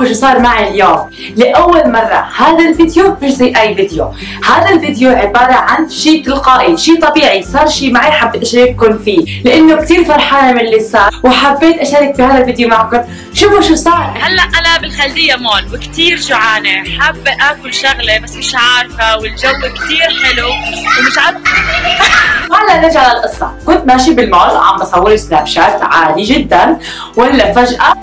تعرفوا شو صار معي اليوم؟ لأول مرة هذا الفيديو مش زي أي فيديو، هذا الفيديو عبارة عن شيء تلقائي، شيء طبيعي، صار شيء معي حبيت أشارككم فيه، لأنه كثير فرحانة من اللي صار وحبيت أشارك بهذا الفيديو معكم. شوفوا شو صار. هلا أنا بالخلدية مول وكثير جوعانة، حابة آكل شغلة بس مش عارفة، والجو كثير حلو ومش عارفة. هلا نرجع للقصة، كنت ماشي بالمول عم بصور سناب شات عادي جدا، ولا فجأة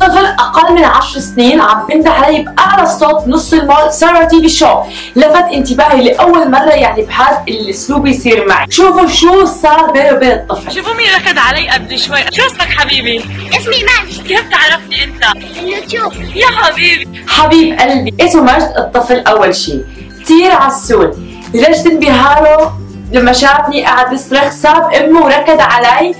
طفل اقل من 10 سنين عم بنده علي باعلى الصوت نص المول سارة تي في شو. لفت انتباهي لاول مره يعني بهذا الاسلوب يصير معي. شوفوا شو صار بيني وبين الطفل. شوفوا مين ركض علي قبل شوي. شو اسمك حبيبي؟ اسمي مجد. كيف تعرفني انت؟ اليوتيوب. يا حبيبي. حبيب قلبي. اسمه مجد. الطفل اول شيء كثير عسول لدرجه انبهاره لما شافني قاعد يصرخ ساب امه وركض علي،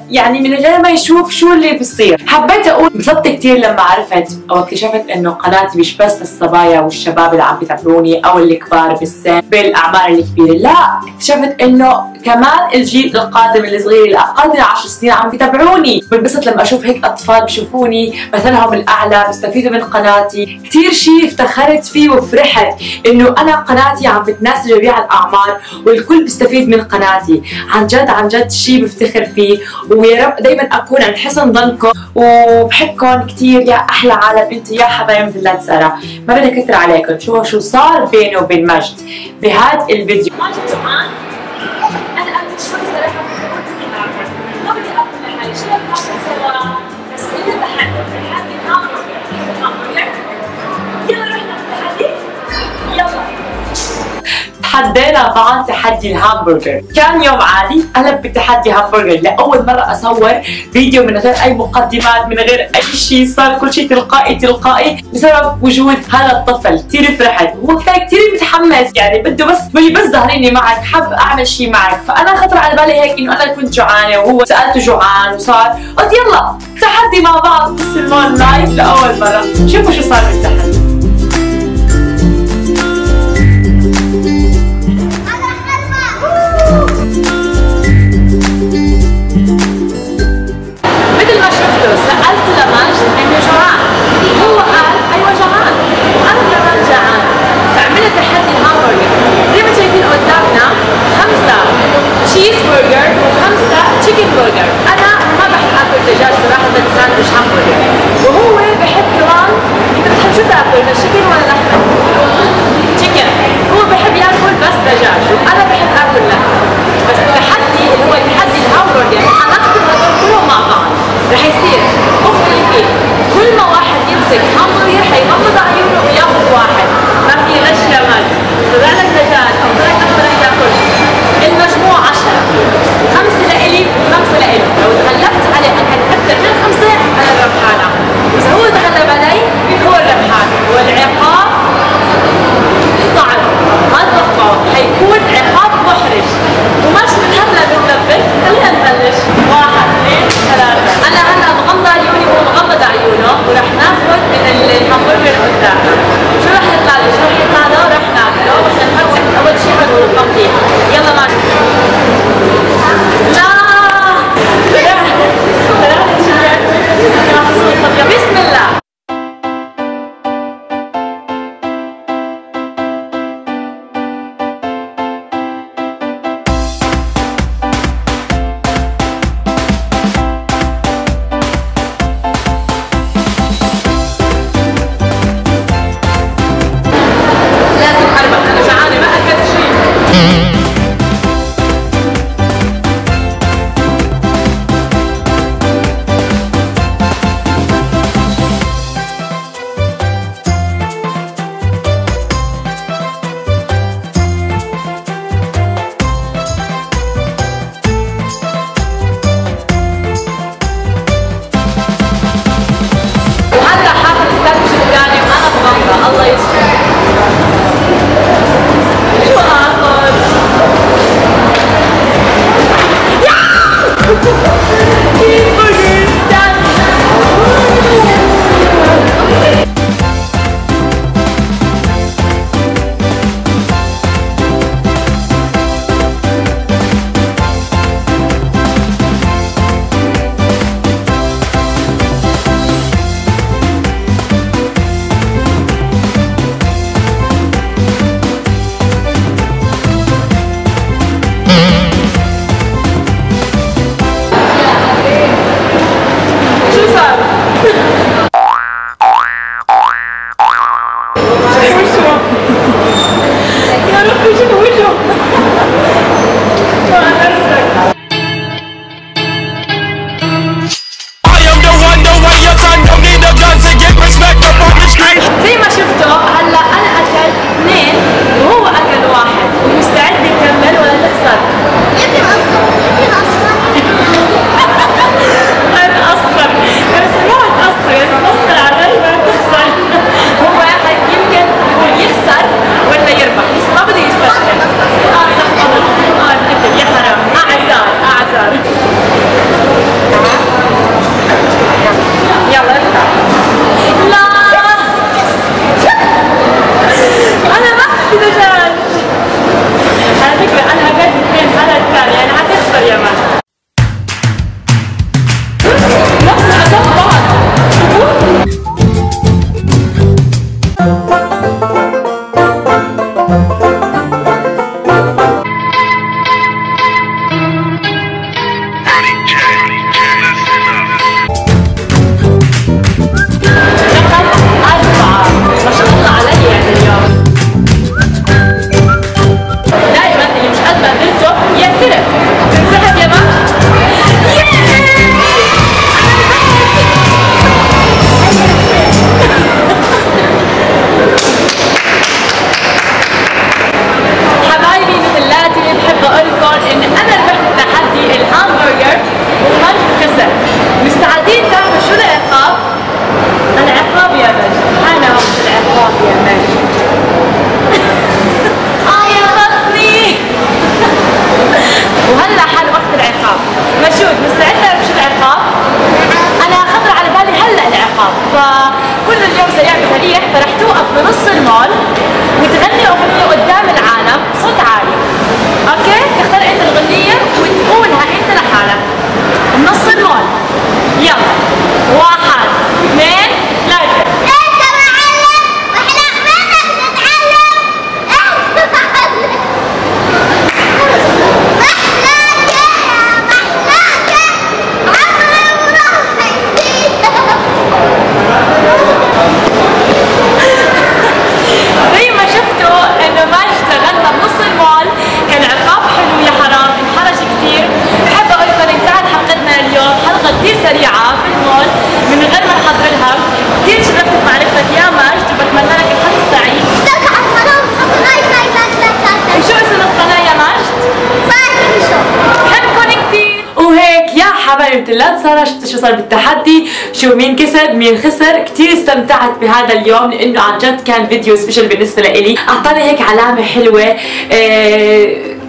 يعني من غير ما يشوف شو اللي بصير. حبيت اقول انبسطت كثير لما عرفت او اكتشفت انه قناتي مش بس للصبايا والشباب اللي عم بيتابعوني او الكبار بالسن بالاعمار الكبيره، لا اكتشفت انه كمان الجيل القادم الصغير الاقل من 10 سنين عم بيتابعوني. بنبسط لما اشوف هيك اطفال بشوفوني مثلهم الاعلى بيستفيدوا من قناتي. كثير شيء افتخرت فيه وفرحت انه انا قناتي عم بتناسب جميع الاعمار والكل بيستفيد من قناتي. عن جد شيء بفتخر فيه، ويا رب دايما اكون عند حسن ظنكم وبحبكم كثير يا احلى عالم. انتم يا حبايب ولاد ساره. ما بدي اكثر عليكم. شوفوا شو صار بيني وبين مجد بهذا الفيديو. ماجد جوعان؟ انا قبل شوي صراحه ما بدي اكل لحالي، شو بدك ناكل سوا؟ بس انت تحدي همبرجر. يلا روح ناكل تحدي؟ يلا. تحدينا بعض تحدي الهامبرجر. كان يوم عادي قلب بتحدي همبرجر. لاول مره اصور فيديو من غير اي مقدمات، من غير اي شيء، صار كل شيء تلقائي بسبب وجود هذا الطفل. كثير فرحت، هو كان كثير متحمس، يعني بده بس ظهريني معك، حب اعمل شيء معك. فانا خطر على بالي هيك انه انا كنت جوعانه وهو سالته جوعان، وصار قلت يلا تحدي مع بعض بس المول لايف لاول مره. شوفوا شو صار بالتحدي. سألت لمجد انه جوعان، هو قال ايوه جوعان، وانا كمان جوعان. فعملنا تحدي الهامبرجر. زي ما شايفين قدامنا 5 تشيز برجر و5 تشيكن برجر. انا ما بحب اكل دجاج صراحه، ساندويتش همبرجر، وهو بحب كمان. انت بتحب شو تاكل؟ تشيكن ولا لحمه؟ تشيكن. هو بحب ياكل بس دجاج وانا بحب اكل لحمه. بس التحدي اللي هو تحدي الهامبرجر هناخذ هدول كلهم مع بعض. رح يصير مختلفين، كل ما واحد يمسك همبرجر حيغمض عيونه وياخذ واحد. ما في غش يا مجد. طلع لك دجاج او طلع لك ما تاكل. المجموع 10، 5 لإلي و5 لإله. لو تغلبت عليه اكل اكثر من 5 انا الربحانه، واذا هو تغلب علي هو الربحان. والعقاب صعب، ما تتوقعوا، حيكون عقاب محرج ومش من هلا بنلبس. خلينا نبلش. 1 2 3. انا هلا مغمضه عيوني وهو مغمض عيونه، ورح ناخذ من الهامبرجر قدامنا. شو رح يطلع لي؟ شو رح يطلع له؟ رح ناكله، بس نفتح اول شيء حنقول التنظيف. يلا ماشي. لا بسم الله. الله يستر. شو اخذ؟ سريع بسريع، فرح توقف بنص المول وتغني اغنيه قدام العالم بصوت عالي. اوكي؟ تختار انت الاغنيه وتقولها انت لحالك بنص المول. يلا 1 2 3. انت معلم واحنا منك نتعلم. انت معلم محلاك يا محلاك عمري وروحي زي ما شفتوا انه ماجد غنى بنص المول، كان عقاب حلو يا حرام، انحرج كثير. بحب اقول لكم انتهت حلقتنا اليوم، حلقه كثير سريعه في المول من غير ما نحضر لها. كثير شرفت بمعرفتك يا ماجد وبتمنى لك الحظ السعيد. اشترك على القناة وحط لايك لايك لايك لايك لايك. وشو اسم القناه يا ماجد؟ فاتن شو. بحبكم كثير. وهيك يا حبايبتي لا تنسوا شفتوا شو صار بالتحدي، شو مين كسب مين خسر. كثير استمتعت بهذا اليوم لانه عن جد كان فيديو سبيشل بالنسبه لإلي، اعطاني هيك علامه حلوه.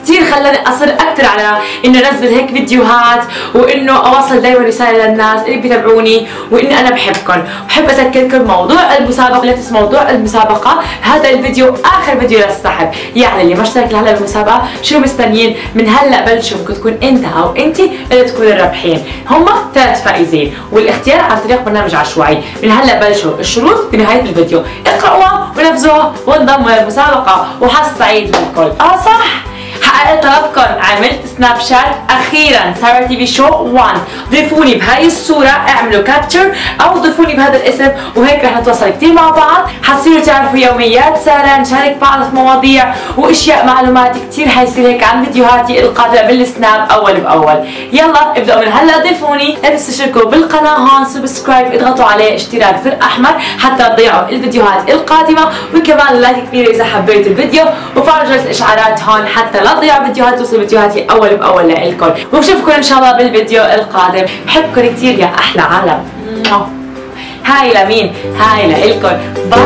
كثير خلاني اصر اكثر على انه انزل هيك فيديوهات وانه اوصل دائما رساله للناس اللي بيتابعوني واني انا بحبكم. بحب اذكركم موضوع المسابقه، لا تنسوا موضوع المسابقه، هذا الفيديو اخر فيديو للسحب، يعني اللي ما اشترك لهلا بالمسابقه شو مستنيين؟ من هلا بلشوا ممكن تكون انت او انتي اللي تكونوا الرابحين. هم 3 فائزين والاختيار عن طريق برنامج عشوائي. من هلا بلشوا، الشروط بنهايه الفيديو، اقرأوها ونفذوها وانضموا للمسابقه وحظ سعيد للكل. صح حققت طلبكم، عملت سناب شات اخيرا سارة تي في شو 1. ضيفوني بهاي الصورة، اعملوا كابتشر او ضيفوني بهذا الاسم وهيك رح نتواصل كثير مع بعض، حتصيروا تعرفوا يوميات سارة، نشارك بعض المواضيع واشياء معلومات كثير حيصير هيك عن فيديوهاتي القادمة بالسناب اول باول. يلا ابدأوا من هلا ضيفوني، لا تنسوا تشتركوا بالقناة هون سبسكرايب، اضغطوا عليه اشتراك زر احمر حتى تضيعوا الفيديوهات القادمة، وكمان لايك كبير اذا حبيتوا الفيديو، وفعلوا جرس الاشعارات هون حتى لا تضيعوا فيديوهات، توصل فيديوهاتي اول باول لكم. وبشوفكم ان شاء الله بالفيديو القادم. بحبكم كثير يا احلى عالم. هاي لمين؟ هاي لإلكم. باي.